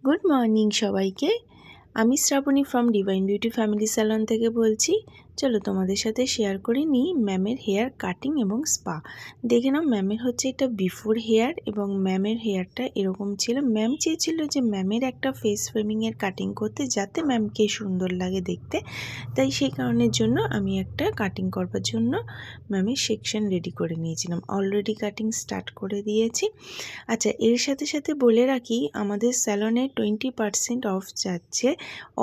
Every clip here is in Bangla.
গুড মর্নিং সবাইকে। আমি Shrabani from Divine Beauty Family Salon থেকে বলছি। চলো তোমাদের সাথে শেয়ার করে নিই ম্যামের হেয়ার কাটিং এবং স্পা। দেখে নাও, ম্যামের হচ্ছে এটা বিফোর হেয়ার এবং ম্যামের হেয়ারটা এরকম ছিল। ম্যাম চেয়েছিল যে ম্যামের একটা ফেস ফ্রেমিংয়ের কাটিং করতে, যাতে ম্যামকে সুন্দর লাগে দেখতে। তাই সেই কারণের জন্য আমি একটা কাটিং করবার জন্য ম্যামের সেকশন রেডি করে নিয়েছিলাম। অলরেডি কাটিং স্টার্ট করে দিয়েছি। আচ্ছা, এর সাথে সাথে বলে রাখি, আমাদের স্যালনে 20% অফ যাচ্ছে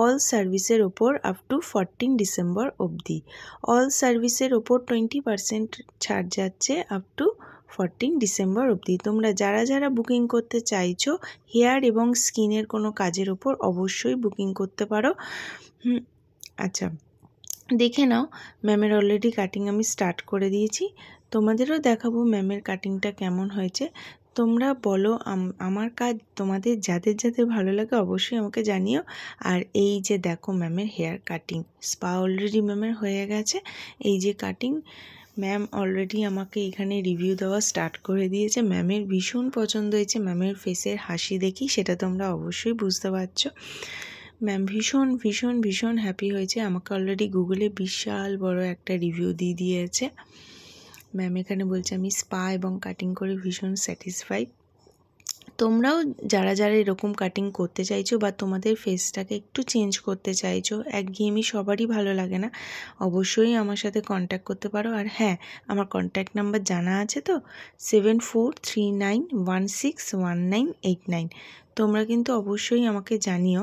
অল সার্ভিসের ওপর আপ টু 14 ডিসেম্বর অবধি। অল সার্ভিসের ওপর 20% ছাড় যাচ্ছে আপ টু 14 ডিসেম্বর অবধি। তোমরা যারা যারা বুকিং করতে চাইছো হেয়ার এবং স্কিনের কোনো কাজের ওপর, অবশ্যই বুকিং করতে পারো। আচ্ছা, দেখে নাও, ম্যামের অলরেডি কাটিং আমি স্টার্ট করে দিয়েছি। তোমাদেরও দেখাবো ম্যামের কাটিংটা কেমন হয়েছে। তোমরা বলো আমার কাজ তোমাদের যাদের যাদের ভালো লাগে অবশ্যই আমাকে জানিও। আর এই যে দেখো ম্যামের হেয়ার কাটিং, স্পা অলরেডি ম্যামের হয়ে গেছে। এই যে কাটিং, ম্যাম অলরেডি আমাকে এখানে রিভিউ দেওয়া স্টার্ট করে দিয়েছে। ম্যামের ভীষণ পছন্দ হয়েছে, ম্যামের ফেসের হাসি দেখি সেটা তোমরা অবশ্যই বুঝতে পারছো। ম্যাম ভীষণ ভীষণ ভীষণ হ্যাপি হয়েছে, আমাকে অলরেডি গুগলে বিশাল বড় একটা রিভিউ দিয়ে দিয়েছে। ম্যাম এখানে বলছে আমি স্পা এবং কাটিং করে ভীষণ স্যাটিসফাইড। তোমরাও যারা যারা এরকম কাটিং করতে চাইছো বা তোমাদের ফেসটাকে একটু চেঞ্জ করতে চাইছো, একঘেয়েমি সবারই ভালো লাগে না, অবশ্যই আমার সাথে কন্ট্যাক্ট করতে পারো। আর হ্যাঁ, আমার কন্ট্যাক্ট নাম্বার জানা আছে তো, 7439161989। তোমরা কিন্তু অবশ্যই আমাকে জানিও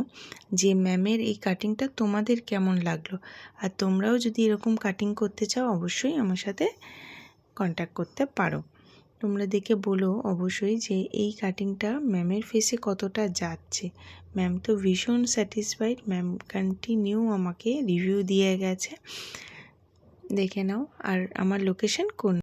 যে ম্যামের এই কাটিংটা তোমাদের কেমন লাগলো। আর তোমরাও যদি এরকম কাটিং করতে চাও অবশ্যই আমার সাথে কন্ট্যাক্ট করতে পারো। তোমরা দেখে বলো অবশ্যই যে এই কাটিংটা ম্যামের ফেসে কতটা যাচ্ছে। ম্যাম তো ভীষণ স্যাটিসফাইড, ম্যাম কন্টিনিউ আমাকে রিভিউ দিয়ে গেছে। দেখে নাও। আর আমার লোকেশন কোন